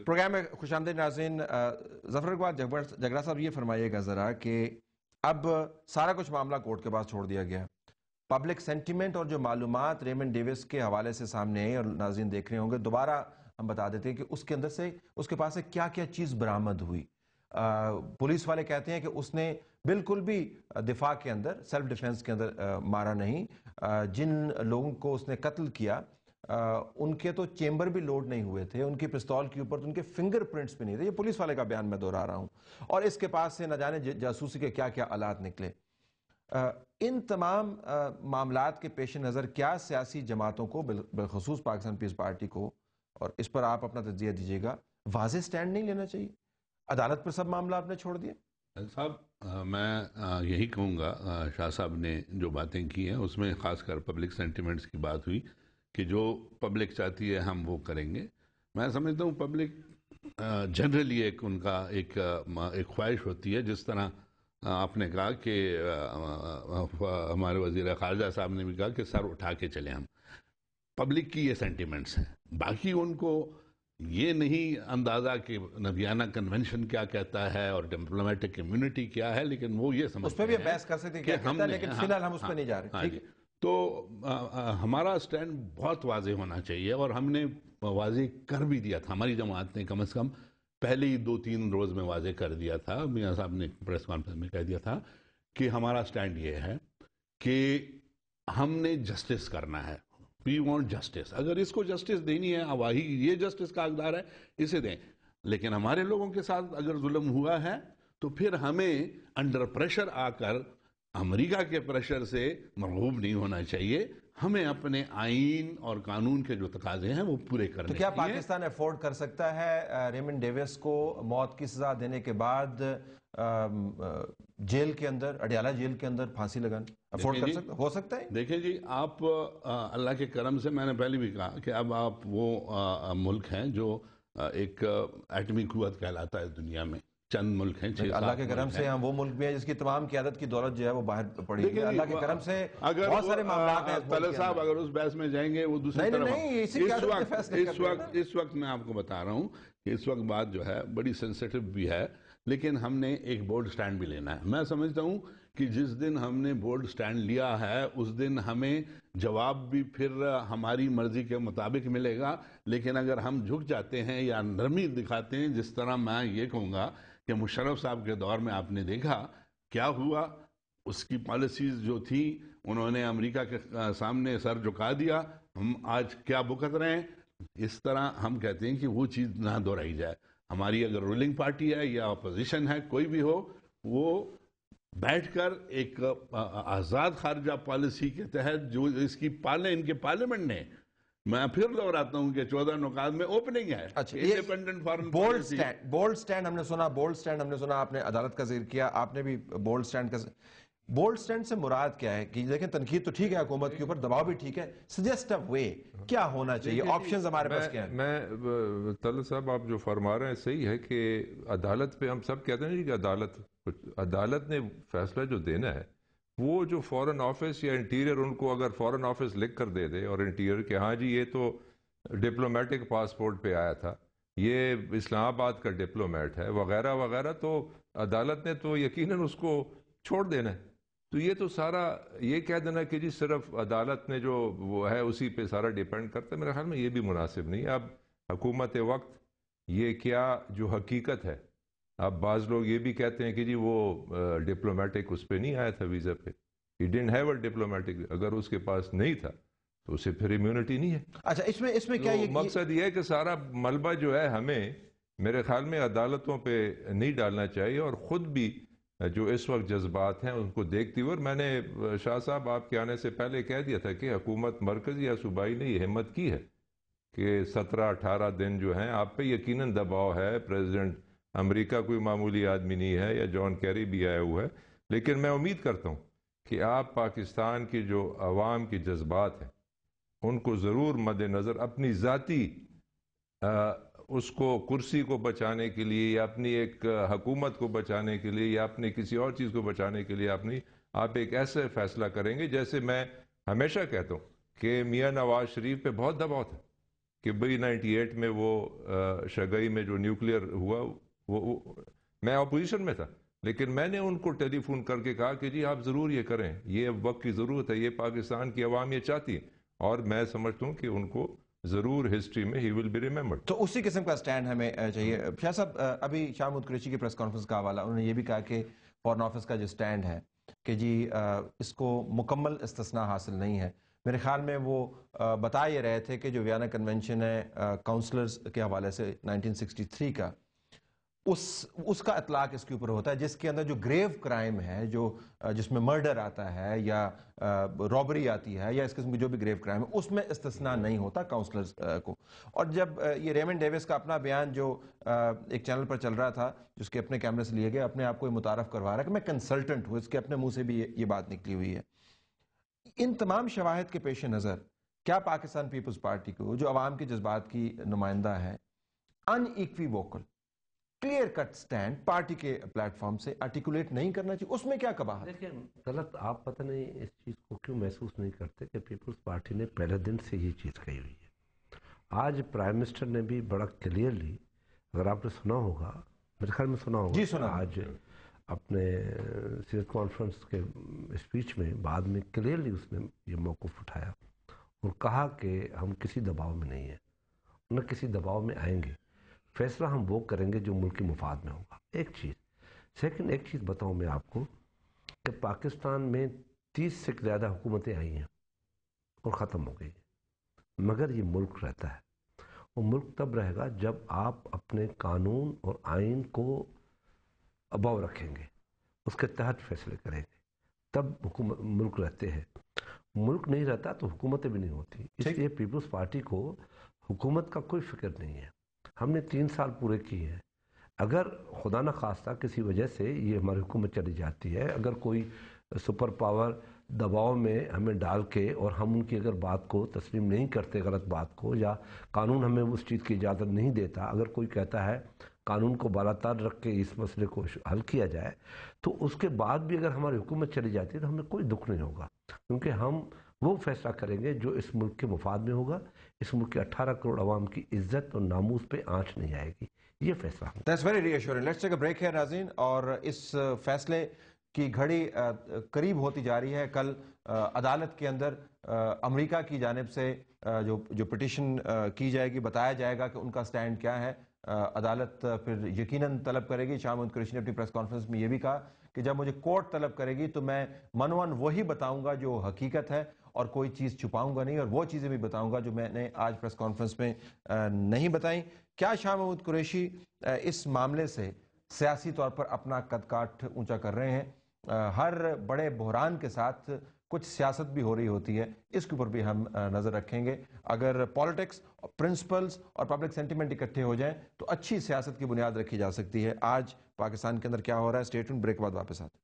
Programme میں خوش آمدید ناظرین. ظفر اقبال جگرا صاحب یہ فرمائیے گا ذرا کہ اب سارا کچھ معاملہ کورٹ کے پاس چھوڑ دیا گیا. پبلک سینٹیمنٹ اور جو معلومات ریمنڈ ڈیوس کے حوالے سے سامنے آئی اور ناظرین دیکھ رہے ہوں گے, دوبارہ ہم بتا دیتے ہیں کہ اس کے اندر سے اس کے پاس سے کیا کیا چیز برآمد ہوئی. پولیس والے کہتے ہیں کہ اس نے بالکل بھی دفاع کے اندر, سیلف ڈیفنس کے اندر مارا نہیں. جن لوگوں کو اس نے قتل کیا ان کے تو چیمبر بھی لوڈ نہیں ہوئے تھے, ان کی پستول کے اوپر تو ان کے فنگر پرنٹس بھی نہیں تھے. یہ پولیس والے کا بیان میں دہرا رہا ہوں. اور اس کے پاس سے نہ جانے جاسوسی کے کیا کیا آلات نکلے. ان تمام معاملات کے پیش نظر کیا سیاسی جماعتوں کو, بالخصوص پاکستان پیس پارٹی کو, اور اس پر آپ اپنا تجزیہ دیجیے گا, واضح سٹینڈ نہیں لینا چاہیے؟ عدالت پر سب معاملہ آپ نے چھوڑ دیے. صاحب میں یہی کہوں گا, شاہ صاحب نے جو باتیں کی ہیں اس میں خاص کر پبلک سینٹیمنٹس کی بات ہوئی کہ جو پبلک چاہتی ہے ہم وہ کریں گے. میں سمجھتا ہوں پبلک جنرلی ایک ان کا ایک خواہش ہوتی ہے, جس طرح آپ نے کہا کہ ہمارے وزیر خارجہ صاحب نے بھی کہا کہ سر اٹھا کے چلیں ہم. پبلک کی یہ سینٹیمنٹس ہیں, باقی ان کو یہ نہیں اندازہ کہ نبیانہ کنونشن کیا کہتا ہے اور ڈپلومیٹک کمیونٹی کیا ہے, لیکن وہ یہ سمجھتے ہیں. اس پہ بھی بحث کر سکتے ہیں کیا کہتا ہے, لیکن فی الحال ہم اس پہ نہیں جا رہے. ٹھیک ہے, تو ہمارا سٹینڈ بہت واضح ہونا چاہیے, اور ہم نے واضح کر بھی دیا تھا. ہماری جماعت نے کم از کم پہلے ہی 2-3 روز میں واضح کر دیا تھا. میاں صاحب نے پریس کانفرنس میں کہہ دیا تھا کہ ہمارا سٹینڈ یہ ہے کہ ہم نے جسٹس کرنا ہے. We want justice. اگر اس کو جسٹس دینی ہے, واہی یہ جسٹس کا حقدار ہے, اسے دیں. لیکن ہمارے لوگوں کے ساتھ اگر ظلم ہوا ہے تو پھر ہمیں انڈر پریشر آ کر امریکہ کے پریشر سے مرغوب نہیں ہونا چاہیے. ہمیں اپنے آئین اور قانون کے جو تقاضے ہیں وہ پورے کرنے تو کیا پاکستان افورڈ کر سکتا ہے ریمنڈ ڈیوس کو موت کی سزا دینے کے بعد جیل کے اندر, اڈیالہ جیل کے اندر پھانسی لگانا افورڈ کر سکتا, ہو سکتا ہے؟ دیکھیں جی, آپ اللہ کے کرم سے, میں نے پہلے بھی کہا کہ اب آپ وہ ملک ہیں جو ایک ایٹمی قوت کہلاتا ہے دنیا میں. چند ملک ہیں, اللہ کے کرم سے ہم وہ ملک بھی ہیں جس کی تمام قیادت کی دولت جو ہے وہ باہر پڑی ہے. اللہ کے کرم سے بہت سارے معاملات ہیں. طلعت صاحب اگر اس بحث میں جائیں گے وہ دوسری طرف. اس وقت میں آپ کو بتا رہا ہوں کہ اس وقت بات جو ہے بڑی سینسیٹیو بھی ہے, لیکن ہم نے ایک بولڈ سٹینڈ بھی لینا ہے. میں سمجھتا ہوں کہ جس دن ہم نے بولڈ سٹینڈ لیا ہے اس دن ہمیں جواب بھی پھر ہماری مرضی کے مطابق ملے گا. لیکن اگر ہم جھک جاتے ہیں یا نرمی دکھاتے ہیں, جس طرح میں یہ کہوں گا کہ مشرف صاحب کے دور میں آپ نے دیکھا کیا ہوا, اس کی پالیسیز جو تھی انہوں نے امریکہ کے سامنے سر جھکا دیا, ہم آج کیا بھگت رہے ہیں. اس طرح ہم کہتے ہیں کہ وہ چیز نہ دہرائی جائے. ہماری اگر رولنگ پارٹی ہے یا اپوزیشن ہے, کوئی بھی ہو, وہ بیٹھ کر ایک آزاد خارجہ پالیسی کے تحت جو اس کی ان کے پارلیمنٹ نے, میں پھر دہراتا ہوں کہ 14 نکات میں اوپننگ ہے. Independent foreign policy. Bold stand ہم نے سنا, بولڈ سٹینڈ ہم نے سنا, آپ نے عدالت کا ذکر کیا, آپ نے بھی بولڈ سٹینڈ کا. بولڈ سٹینڈ سے مراد کیا ہے؟ کہ دیکھیں تنقید تو ٹھیک ہے, حکومت کے اوپر دباؤ بھی ٹھیک ہے, سجیسٹ اے وے کیا ہونا چاہیے, آپشنز ہمارے پاس کیا ہیں؟ میں طلعت صاحب آپ جو فرما رہے ہیں صحیح ہے کہ عدالت پہ ہم سب کہتے ہیں کہ عدالت نے فیصلہ جو دینا ہے, وہ جو فورن آفس یا انٹیریئر ان کو اگر فورن آفس لکھ کر دے دے, اور انٹیریئر کہ ہاں جی یہ تو ڈپلومیٹک پاسپورٹ پہ آیا تھا, یہ اسلام آباد کا ڈپلومیٹ ہے وغیرہ وغیرہ, تو عدالت نے تو یقیناً اس کو چھوڑ دینا ہے. تو یہ تو سارا یہ کہہ دینا کہ جی صرف عدالت نے جو وہ ہے اسی پہ سارا ڈیپینڈ کرتا ہے, میرے خیال میں یہ بھی مناسب نہیں ہے. اب حکومت وقت یہ کیا جو حقیقت ہے, اب بعض لوگ یہ بھی کہتے ہیں کہ جی وہ ڈپلومیٹک اس پہ نہیں آیا تھا ویزا پہ, he didn't have a diplomatic, اگر اس کے پاس نہیں تھا تو اسے پھر امیونٹی نہیں ہے. اچھا اس میں کیا یہ مقصد یہ ہے کہ سارا ملبہ جو ہے ہمیں میرے خیال میں عدالتوں پہ نہیں ڈالنا چاہیے, اور خود بھی جو اس وقت جذبات ہیں ان کو دیکھتی ہوئے, اور میں نے شاہ صاحب آپ کے آنے سے پہلے کہہ دیا تھا کہ حکومت مرکزی یا صوبائی نے یہ ہمت کی ہے کہ 17-18 دن جو ہیں آپ پہ یقیناً دباؤ ہے. پریزیڈنٹ امریکہ کوئی معمولی آدمی نہیں ہے, یا جان کیری بھی آیا ہوا ہے, لیکن میں امید کرتا ہوں کہ آپ پاکستان کی جو عوام کی جذبات ہیں ان کو ضرور مد نظر اپنی ذاتی اس کو کرسی کو بچانے کے لیے, یا اپنی ایک حکومت کو بچانے کے لیے, یا اپنی کسی اور چیز کو بچانے کے لیے آپ ایک ایسا فیصلہ کریں گے. جیسے میں ہمیشہ کہتا ہوں کہ میاں نواز شریف پہ بہت دباؤ تھا کہ بھئی 98 میں وہ شگئی میں جو نیوکلیئر ہوا وہ میں اپوزیشن میں تھا، لیکن میں نے ان کو ٹیلی فون کر کے کہا کہ جی آپ ضرور یہ کریں، یہ وقت کی ضرورت ہے، یہ پاکستان کی عوام یہ چاہتی ہے، اور میں سمجھتا ہوں کہ ان کو ضرور ہسٹری میں ہی ول بی ریممبرڈ۔ تو اسی قسم کا سٹینڈ ہمیں چاہیے۔ شاہ صاحب، ابھی شاہ محمود قریشی کی پریس کانفرنس کا حوالہ، انہوں نے یہ بھی کہا کہ فارن آفس کا جو سٹینڈ ہے کہ جی اس کو مکمل استثناء حاصل نہیں ہے۔ میرے خیال میں وہ بتا یہ رہے تھے کہ جو ویانا کنونشن ہے کاؤنسلرز کے حوالے سے 1963 کا، اس کا اطلاق اس کے اوپر ہوتا ہے، جس کے اندر جو گریو کرائم ہے، جس میں مرڈر آتا ہے یا رابری آتی ہے یا اس قسم کی جو بھی گریو کرائم ہے، اس میں استثناء نہیں ہوتا کاؤنسلرز کو۔ اور جب یہ ریمنڈ ڈیوس کا اپنا بیان جو ایک چینل پر چل رہا تھا، جس کے اپنے کیمرے سے لیے گئے، اپنے آپ کو یہ متعارف کروا رہا ہے کہ میں کنسلٹنٹ ہوں، اس کے اپنے منہ سے بھی یہ بات نکلی ہوئی ہے۔ ان تمام شواہد کے پیش نظر کیا پاکستان پیپلز پارٹی کو، جو عوام کے جذبات کی نمائندہ ہے، unequivocal clear cut stand party کے پلیٹ فارم سے آرٹیکولیٹ نہیں کرنا چاہیے؟ اس میں کیا قباحت؟ دیکھیں غلط، آپ پتہ نہیں اس چیز کو کیوں محسوس نہیں کرتے کہ پیپلز پارٹی نے پہلے دن سے یہ چیز کہی ہوئی ہے۔ آج پرائم منسٹر نے بھی بڑا کلیئرلی، اگر آپ نے سنا ہوگا، میرے خیال میں سنا ہوگا، جی سنا، آج اپنے سیریت کانفرنس کے اسپیچ میں بعد میں کلیئرلی اس نے یہ موقف اٹھایا اور کہا کہ ہم کسی دباؤ میں نہیں ہیں، نہ کسی دباؤ میں آئیں گے، فیصلہ ہم وہ کریں گے جو ملک کے مفاد میں ہوگا۔ ایک چیز۔ سیکنڈ، ایک چیز بتاؤں میں آپ کو کہ پاکستان میں 30 سے زیادہ حکومتیں آئی ہیں اور ختم ہو گئی ہیں، مگر یہ ملک رہتا ہے۔ وہ ملک تب رہے گا جب آپ اپنے قانون اور آئین کو اباؤ رکھیں گے، اس کے تحت فیصلے کریں گے، تب حکومت ملک رہتے ہیں۔ ملک نہیں رہتا تو حکومتیں بھی نہیں ہوتی۔ اس لیے پیپلز پارٹی کو حکومت کا کوئی فکر نہیں ہے۔ ہم نے 3 سال پورے کیے ہیں۔ اگر خدا نہ خواستہ کسی وجہ سے یہ ہماری حکومت چلی جاتی ہے، اگر کوئی سپر پاور دباؤ میں ہمیں ڈال کے اور ہم ان کی اگر بات کو تسلیم نہیں کرتے، غلط بات کو، یا قانون ہمیں اس چیز کی اجازت نہیں دیتا، اگر کوئی کہتا ہے قانون کو بالاتر رکھ کے اس مسئلے کو حل کیا جائے، تو اس کے بعد بھی اگر ہماری حکومت چلی جاتی ہے تو ہمیں کوئی دکھ نہیں ہوگا، کیونکہ ہم وہ فیصلہ کریں گے جو اس ملک کے مفاد میں ہوگا۔ اس ملک کے 18 کروڑ عوام کی عزت اور ناموس پہ آنچ نہیں آئے گی، یہ فیصلہ ہوگا۔ That's very reassuring. Let's take a break here ناظرین، اور اس فیصلے کی گھڑی قریب ہوتی جا رہی ہے۔ کل عدالت کے اندر امریکہ کی جانب سے جو پٹیشن کی جائے گی، بتایا جائے گا کہ ان کا سٹینڈ کیا ہے۔ عدالت پھر یقیناً طلب کرے گی۔ شاہ محمود قریشی نے اپنی پریس کانفرنس میں یہ بھی کہا کہ جب مجھے کورٹ طلب کرے گی تو میں منوان وہی بتاؤں گا جو حقیقت ہے، اور کوئی چیز چھپاؤں گا نہیں، اور وہ چیزیں بھی بتاؤں گا جو میں نے آج پریس کانفرنس میں نہیں بتائیں۔ کیا شاہ محمود قریشی اس معاملے سے سیاسی طور پر اپنا قد کاٹھ اونچا کر رہے ہیں؟ ہر بڑے بحران کے ساتھ کچھ سیاست بھی ہو رہی ہوتی ہے، اس کے اوپر بھی ہم نظر رکھیں گے۔ اگر پالیٹکس، پرنسپلز اور پبلک سینٹیمنٹ اکٹھے ہو جائیں تو اچھی سیاست کی بنیاد رکھی جا سکتی ہے۔ آج پاکستان کے اندر کیا ہو رہا ہے؟ اسٹے ٹیونڈ، بریک بعد واپس آتے ہیں۔